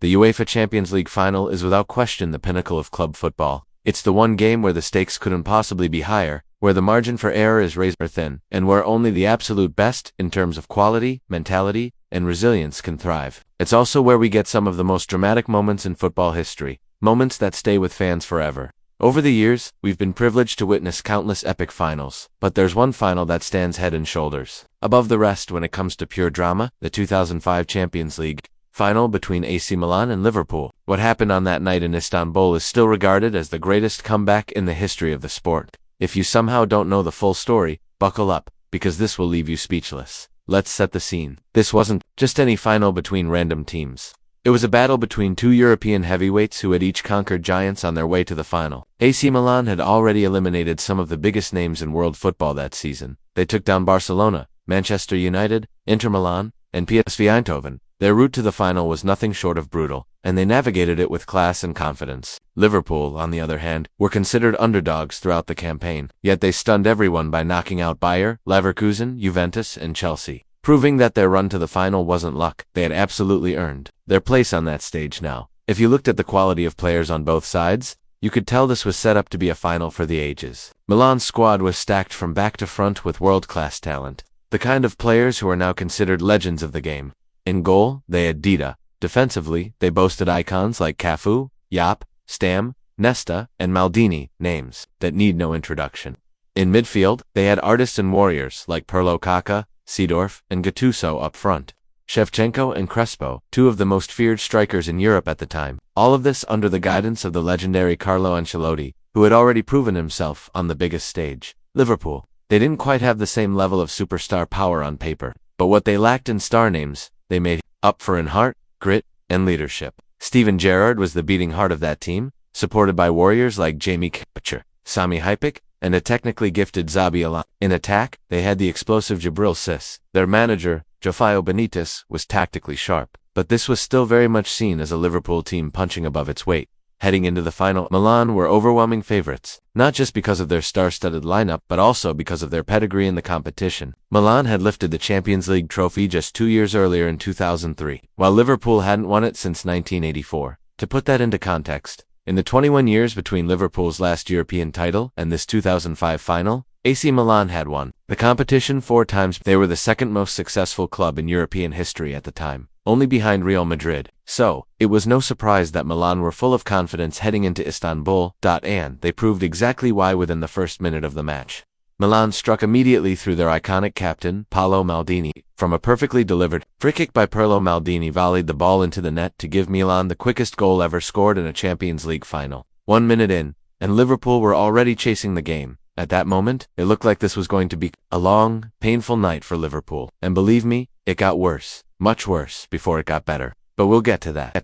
The UEFA Champions League Final is without question the pinnacle of club football. It's the one game where the stakes couldn't possibly be higher, where the margin for error is razor thin, and where only the absolute best, in terms of quality, mentality, and resilience, can thrive. It's also where we get some of the most dramatic moments in football history, moments that stay with fans forever. Over the years, we've been privileged to witness countless epic finals, but there's one final that stands head and shoulders above the rest when it comes to pure drama: the 2005 Champions League Final between AC Milan and Liverpool. What happened on that night in Istanbul is still regarded as the greatest comeback in the history of the sport. If you somehow don't know the full story, buckle up, because this will leave you speechless. Let's set the scene. This wasn't just any final between random teams. It was a battle between two European heavyweights who had each conquered giants on their way to the final. AC Milan had already eliminated some of the biggest names in world football that season. They took down Barcelona, Manchester United, Inter Milan, and PSV Eindhoven. Their route to the final was nothing short of brutal, and they navigated it with class and confidence. Liverpool, on the other hand, were considered underdogs throughout the campaign, yet they stunned everyone by knocking out Bayer, Leverkusen, Juventus, and Chelsea, proving that their run to the final wasn't luck. They had absolutely earned their place on that stage now. If you looked at the quality of players on both sides, you could tell this was set up to be a final for the ages. Milan's squad was stacked from back to front with world-class talent, the kind of players who are now considered legends of the game. In goal, they had Dida. Defensively, they boasted icons like Cafu, Yap, Stam, Nesta, and Maldini, names that need no introduction. In midfield, they had artists and warriors like Pirlo, Kaká, Seedorf, and Gattuso up front. Shevchenko and Crespo, two of the most feared strikers in Europe at the time. All of this under the guidance of the legendary Carlo Ancelotti, who had already proven himself on the biggest stage. Liverpool. They didn't quite have the same level of superstar power on paper, but what they lacked in star names, they made up for in heart, grit, and leadership. Steven Gerrard was the beating heart of that team, supported by warriors like Jamie Carragher, Sami Hyypiä, and a technically gifted Xabi Alonso. In attack, they had the explosive Djibril Cissé. Their manager, João Benitez, was tactically sharp, but this was still very much seen as a Liverpool team punching above its weight. Heading into the final, Milan were overwhelming favorites, not just because of their star-studded lineup, but also because of their pedigree in the competition. Milan had lifted the Champions League trophy just 2 years earlier in 2003, while Liverpool hadn't won it since 1984. To put that into context, in the 21 years between Liverpool's last European title and this 2005 final, AC Milan had won the competition 4 times. They were the second most successful club in European history at the time, only behind Real Madrid. So, it was no surprise that Milan were full of confidence heading into Istanbul, and they proved exactly why within the first minute of the match. Milan struck immediately through their iconic captain, Paolo Maldini. From a perfectly delivered free kick by Paolo Maldini volleyed the ball into the net to give Milan the quickest goal ever scored in a Champions League final. 1 minute in, and Liverpool were already chasing the game. At that moment, it looked like this was going to be a long, painful night for Liverpool. And believe me, it got worse, much worse, before it got better. But we'll get to that.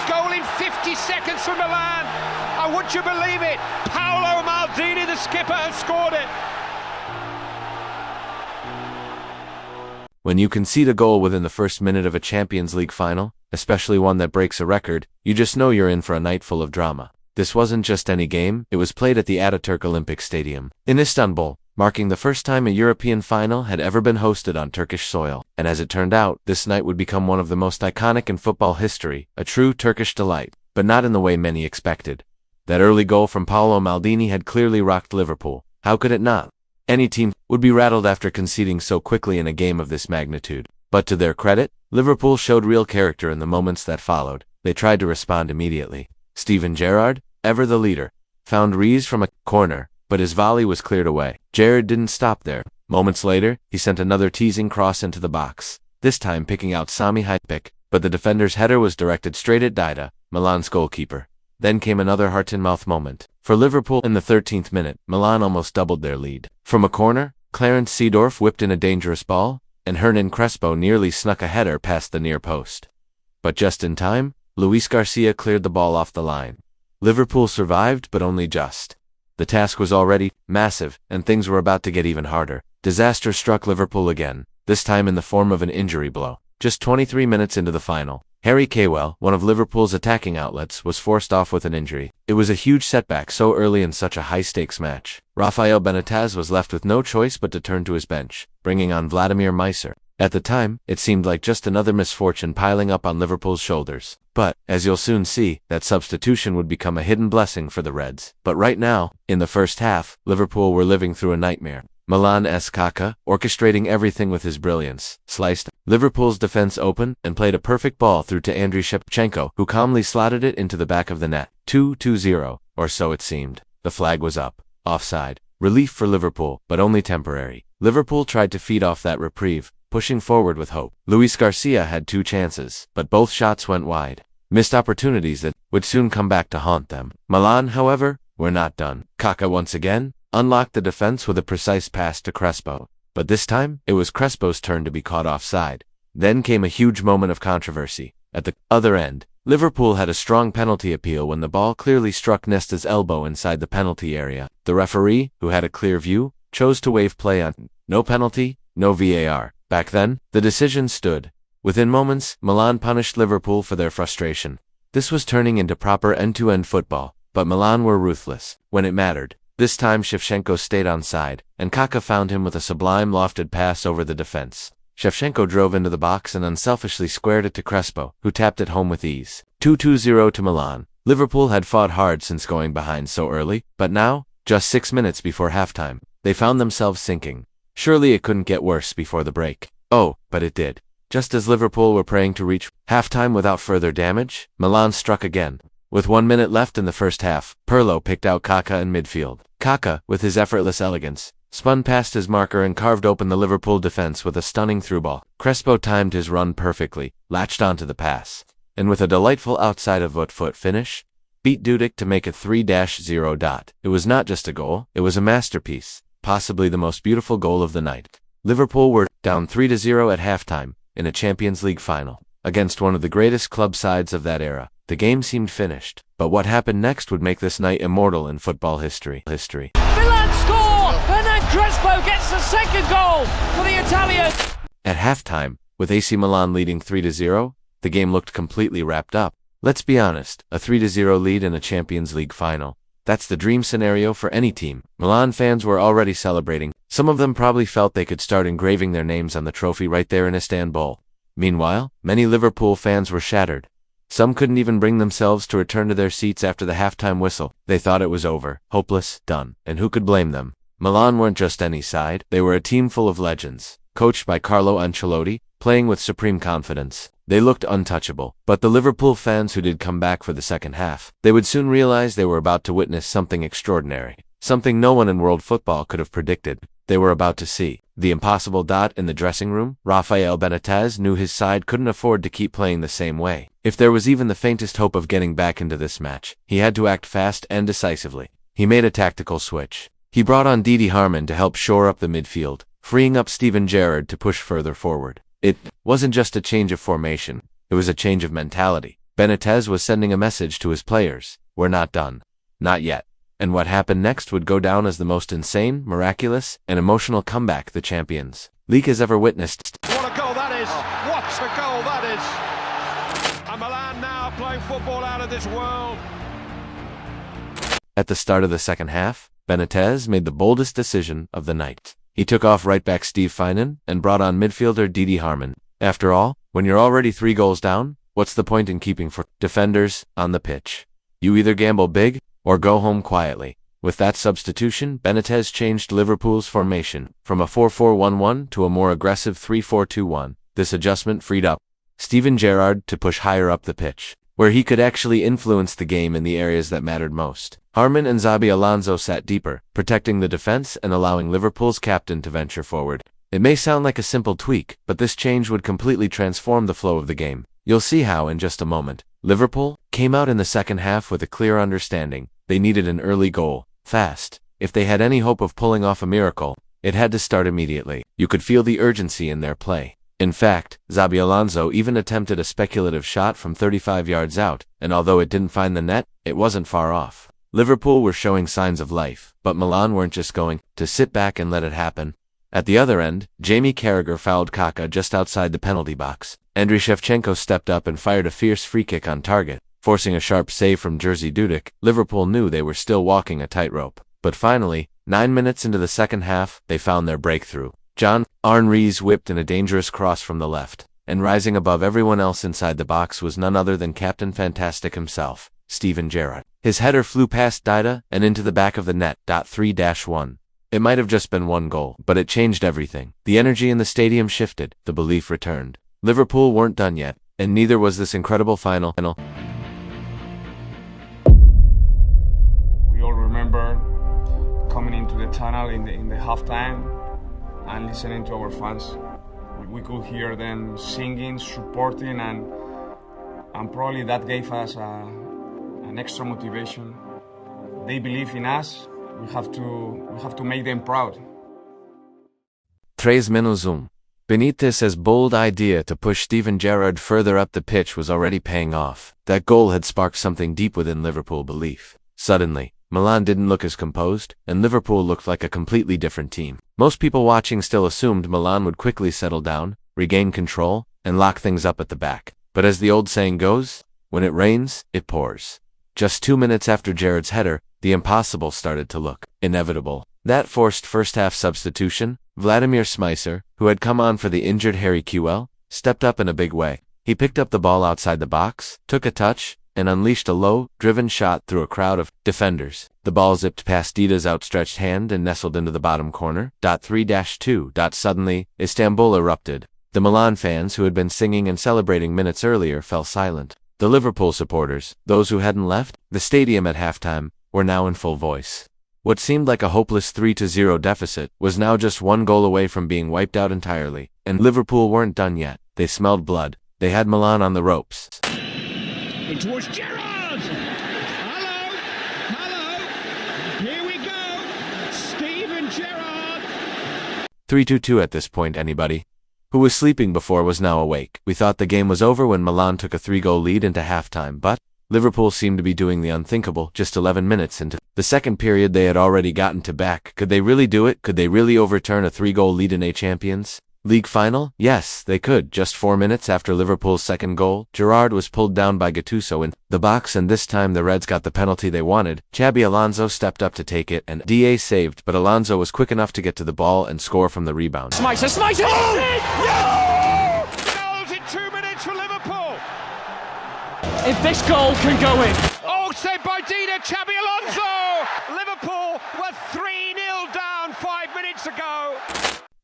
Goal in 50 seconds for Milan. Oh, would you believe it? Paolo Maldini, the skipper, has scored it. When you concede a goal within the first minute of a Champions League final, especially one that breaks a record, you just know you're in for a night full of drama. This wasn't just any game, it was played at the Ataturk Olympic Stadium in Istanbul, marking the first time a European final had ever been hosted on Turkish soil. And as it turned out, this night would become one of the most iconic in football history, a true Turkish delight, but not in the way many expected. That early goal from Paolo Maldini had clearly rocked Liverpool. How could it not? Any team would be rattled after conceding so quickly in a game of this magnitude. But to their credit, Liverpool showed real character in the moments that followed. They tried to respond immediately. Steven Gerrard, ever the leader, found Rees from a corner, but his volley was cleared away. Gerrard didn't stop there. Moments later, he sent another teasing cross into the box, this time picking out Sami Hyypiä, but the defender's header was directed straight at Dida, Milan's goalkeeper. Then came another heart-in-mouth moment. For Liverpool in the 13th minute, Milan almost doubled their lead. From a corner, Clarence Seedorf whipped in a dangerous ball, and Hernan Crespo nearly snuck a header past the near post. But just in time, Luis Garcia cleared the ball off the line. Liverpool survived, but only just. The task was already massive, and things were about to get even harder. Disaster struck Liverpool again, this time in the form of an injury blow. Just 23 minutes into the final, Harry Kewell, one of Liverpool's attacking outlets, was forced off with an injury. It was a huge setback so early in such a high-stakes match. Rafael Benitez was left with no choice but to turn to his bench, bringing on Vladimir Meiser. At the time, it seemed like just another misfortune piling up on Liverpool's shoulders. But, as you'll soon see, that substitution would become a hidden blessing for the Reds. But right now, in the first half, Liverpool were living through a nightmare. Milan's Kaká, orchestrating everything with his brilliance, sliced Liverpool's defense open and played a perfect ball through to Andriy Shevchenko, who calmly slotted it into the back of the net. 2-0, or so it seemed. The flag was up. Offside. Relief for Liverpool, but only temporary. Liverpool tried to feed off that reprieve, pushing forward with hope. Luis Garcia had 2 chances, but both shots went wide. Missed opportunities that would soon come back to haunt them. Milan, however, were not done. Kaká once again unlocked the defense with a precise pass to Crespo. But this time, it was Crespo's turn to be caught offside. Then came a huge moment of controversy. At the other end, Liverpool had a strong penalty appeal when the ball clearly struck Nesta's elbow inside the penalty area. The referee, who had a clear view, chose to waive play on no penalty, no VAR. Back then, the decision stood. Within moments, Milan punished Liverpool for their frustration. This was turning into proper end-to-end football, but Milan were ruthless when it mattered. This time Shevchenko stayed onside, and Kaká found him with a sublime lofted pass over the defense. Shevchenko drove into the box and unselfishly squared it to Crespo, who tapped it home with ease. 2-0 to Milan. Liverpool had fought hard since going behind so early, but now, just 6 minutes before halftime, they found themselves sinking. Surely it couldn't get worse before the break. Oh, but it did. Just as Liverpool were praying to reach halftime without further damage, Milan struck again. With 1 minute left in the first half, Pirlo picked out Kaká in midfield. Kaká, with his effortless elegance, spun past his marker and carved open the Liverpool defense with a stunning through ball. Crespo timed his run perfectly, latched onto the pass, and with a delightful outside-of-foot finish, beat Dudek to make it 3-0. It was not just a goal, it was a masterpiece, possibly the most beautiful goal of the night. Liverpool were down 3-0 at halftime, in a Champions League final, against one of the greatest club sides of that era. The game seemed finished, but what happened next would make this night immortal in football history. Milan score, and then Crespo gets the second goal for the Italians. At halftime, with AC Milan leading 3-0, the game looked completely wrapped up. Let's be honest, a 3-0 lead in a Champions League final. That's the dream scenario for any team. Milan fans were already celebrating. Some of them probably felt they could start engraving their names on the trophy right there in Istanbul. Meanwhile, many Liverpool fans were shattered. Some couldn't even bring themselves to return to their seats after the halftime whistle. They thought it was over, hopeless, done. And who could blame them? Milan weren't just any side. They were a team full of legends, coached by Carlo Ancelotti, playing with supreme confidence. They looked untouchable. But the Liverpool fans who did come back for the second half, they would soon realize they were about to witness something extraordinary. Something no one in world football could have predicted. They were about to see the impossible dot in the dressing room. Rafael Benitez knew his side couldn't afford to keep playing the same way. If there was even the faintest hope of getting back into this match, he had to act fast and decisively. He made a tactical switch. He brought on Didi Hamann to help shore up the midfield, freeing up Steven Gerrard to push further forward. It wasn't just a change of formation, it was a change of mentality. Benitez was sending a message to his players: we're not done. Not yet. And what happened next would go down as the most insane, miraculous, and emotional comeback the Champions League has ever witnessed. What a goal that is! What a goal that is! And Milan now playing football out of this world. At the start of the second half, Benitez made the boldest decision of the night. He took off right-back Steve Finan and brought on midfielder Didi Hamann. After all, when you're already 3 goals down, what's the point in keeping 4 defenders on the pitch? You either gamble big or go home quietly. With that substitution, Benitez changed Liverpool's formation from a 4-4-1-1 to a more aggressive 3-4-2-1. This adjustment freed up Steven Gerrard to push higher up the pitch, where he could actually influence the game in the areas that mattered most. Hamann and Xabi Alonso sat deeper, protecting the defense and allowing Liverpool's captain to venture forward. It may sound like a simple tweak, but this change would completely transform the flow of the game. You'll see how in just a moment. Liverpool came out in the second half with a clear understanding. They needed an early goal, fast. If they had any hope of pulling off a miracle, it had to start immediately. You could feel the urgency in their play. In fact, Xabi Alonso even attempted a speculative shot from 35 yards out, and although it didn't find the net, it wasn't far off. Liverpool were showing signs of life, but Milan weren't just going to sit back and let it happen. At the other end, Jamie Carragher fouled Kaká just outside the penalty box. Andriy Shevchenko stepped up and fired a fierce free kick on target, forcing a sharp save from Jerzy Dudek. Liverpool knew they were still walking a tightrope. But finally, 9 minutes into the second half, they found their breakthrough. John Arne Riis whipped in a dangerous cross from the left. and rising above everyone else inside the box was none other than Captain Fantastic himself, Steven Gerrard. His header flew past Dida and into the back of the net. 3-1. It might have just been one goal, but it changed everything. The energy in the stadium shifted, the belief returned. Liverpool weren't done yet, and neither was this incredible final. We all remember coming into the tunnel in the halftime and listening to our fans. We could hear them singing, supporting, and probably that gave us an extra motivation. They believe in us. We have to make them proud. 3-1. Benitez's bold idea to push Steven Gerrard further up the pitch was already paying off. That goal had sparked something deep within Liverpool belief. Suddenly, Milan didn't look as composed, and Liverpool looked like a completely different team. Most people watching still assumed Milan would quickly settle down, regain control, and lock things up at the back. But as the old saying goes, when it rains, it pours. Just 2 minutes after Gerrard's header, the impossible started to look inevitable. That forced first-half substitution, Vladimir Smicer, who had come on for the injured Harry Kewell, stepped up in a big way. He picked up the ball outside the box, took a touch, and unleashed a low, driven shot through a crowd of defenders. The ball zipped past Dida's outstretched hand and nestled into the bottom corner. 3-2. Suddenly, Istanbul erupted. The Milan fans who had been singing and celebrating minutes earlier fell silent. The Liverpool supporters, those who hadn't left the stadium at halftime, were now in full voice. What seemed like a hopeless 3-0 deficit was now just one goal away from being wiped out entirely. And Liverpool weren't done yet. They smelled blood. They had Milan on the ropes. It was Gerrard! Hello! Here we go! Steven Gerrard! 3-2 at this point. Anybody who was sleeping before was now awake. We thought the game was over when Milan took a 3-goal lead into halftime, but Liverpool seemed to be doing the unthinkable. Just 11 minutes into the second period, they had already gotten to back. Could they really do it? Could they really overturn a 3-goal lead in a Champions League final? Yes, they could. Just 4 minutes after Liverpool's second goal, Gerrard was pulled down by Gattuso in the box, and this time the Reds got the penalty they wanted. Xabi Alonso stepped up to take it, and DA saved, but Alonso was quick enough to get to the ball and score from the rebound. Smicer! Oh! Goals in 2 minutes for Liverpool! If this goal can go in. Oh, saved by Dida, Xabi Alonso! Liverpool were 3-0 down 5 minutes ago.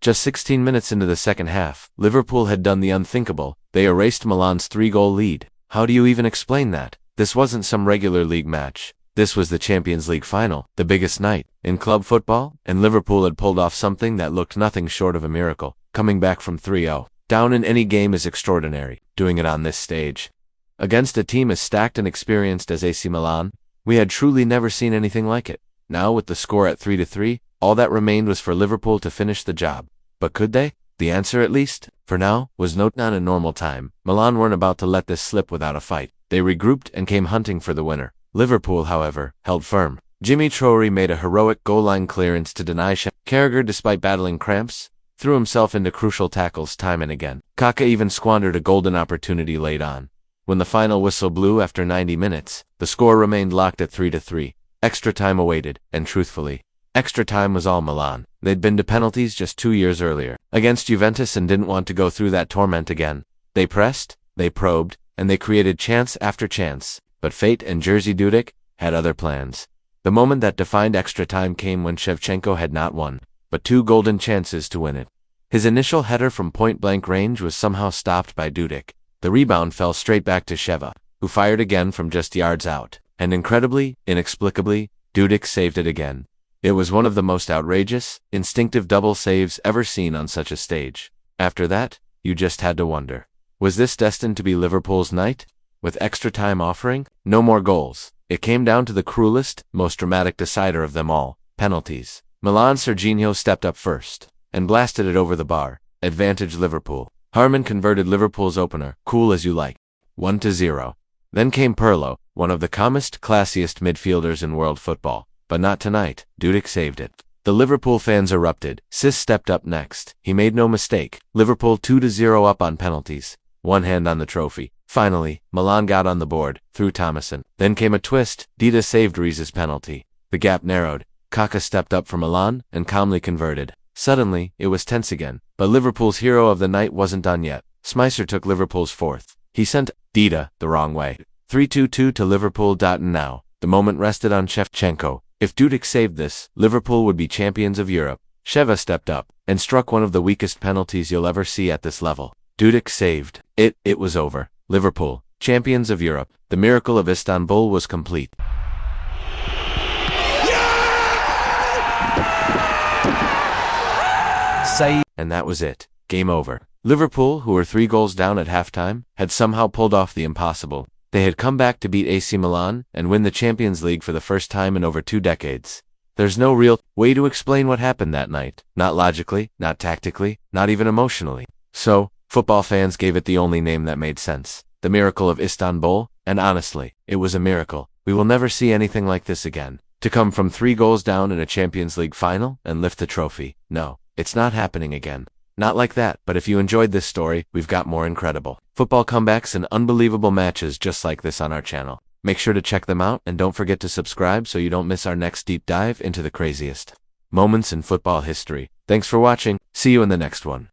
Just 16 minutes into the second half, Liverpool had done the unthinkable. They erased Milan's 3-goal lead. How do you even explain that? This wasn't some regular league match. This was the Champions League final, the biggest night in club football, and Liverpool had pulled off something that looked nothing short of a miracle. Coming back from 3-0 down in any game is extraordinary. Doing it on this stage, against a team as stacked and experienced as AC Milan, we had truly never seen anything like it. Now, with the score at 3-3, all that remained was for Liverpool to finish the job. But could they? The answer, at least, for now, was not a normal time. Milan weren't about to let this slip without a fight. They regrouped and came hunting for the winner. Liverpool, however, held firm. Jimmy Traore made a heroic goal-line clearance to deny Carragher despite battling cramps, threw himself into crucial tackles time and again. Kaka even squandered a golden opportunity late on. When the final whistle blew after 90 minutes, the score remained locked at 3-3. Extra time awaited, and truthfully, extra time was all Milan. They'd been to penalties just 2 years earlier against Juventus and didn't want to go through that torment again. They pressed, they probed, and they created chance after chance. But fate and Jerzy Dudek had other plans. The moment that defined extra time came when Shevchenko had not one, but 2 golden chances to win it. His initial header from point-blank range was somehow stopped by Dudek. The rebound fell straight back to Sheva, who fired again from just yards out. And incredibly, inexplicably, Dudek saved it again. It was one of the most outrageous, instinctive double saves ever seen on such a stage. After that, you just had to wonder, was this destined to be Liverpool's night? With extra time offering, no more goals. It came down to the cruelest, most dramatic decider of them all, penalties. Milan's Serginho stepped up first and blasted it over the bar. Advantage Liverpool. Harman converted Liverpool's opener, cool as you like, 1-0. Then came Pirlo, one of the calmest, classiest midfielders in world football. But not tonight. Dudek saved it. The Liverpool fans erupted. Sis stepped up next. He made no mistake. Liverpool 2-0 up on penalties. One hand on the trophy. Finally, Milan got on the board, through Thomason. Then came a twist. Dida saved Rize's penalty. The gap narrowed. Kaka stepped up for Milan and calmly converted. Suddenly, it was tense again. But Liverpool's hero of the night wasn't done yet. Smicer took Liverpool's fourth. He sent Dida the wrong way. 3-2-2 to Liverpool. Now, the moment rested on Shevchenko. If Dudek saved this, Liverpool would be champions of Europe. Sheva stepped up and struck one of the weakest penalties you'll ever see at this level. Dudek saved it. It was over. Liverpool, champions of Europe. The miracle of Istanbul was complete. And that was it. Game over. Liverpool, who were 3 goals down at halftime, had somehow pulled off the impossible. They had come back to beat AC Milan and win the Champions League for the first time in over 2 decades. There's no real way to explain what happened that night. Not logically, not tactically, not even emotionally. So, football fans gave it the only name that made sense. The miracle of Istanbul, and honestly, it was a miracle. We will never see anything like this again. To come from 3 goals down in a Champions League final and lift the trophy. No, it's not happening again. Not like that, but if you enjoyed this story, we've got more incredible football comebacks and unbelievable matches just like this on our channel. Make sure to check them out and don't forget to subscribe so you don't miss our next deep dive into the craziest moments in football history. Thanks for watching. See you in the next one.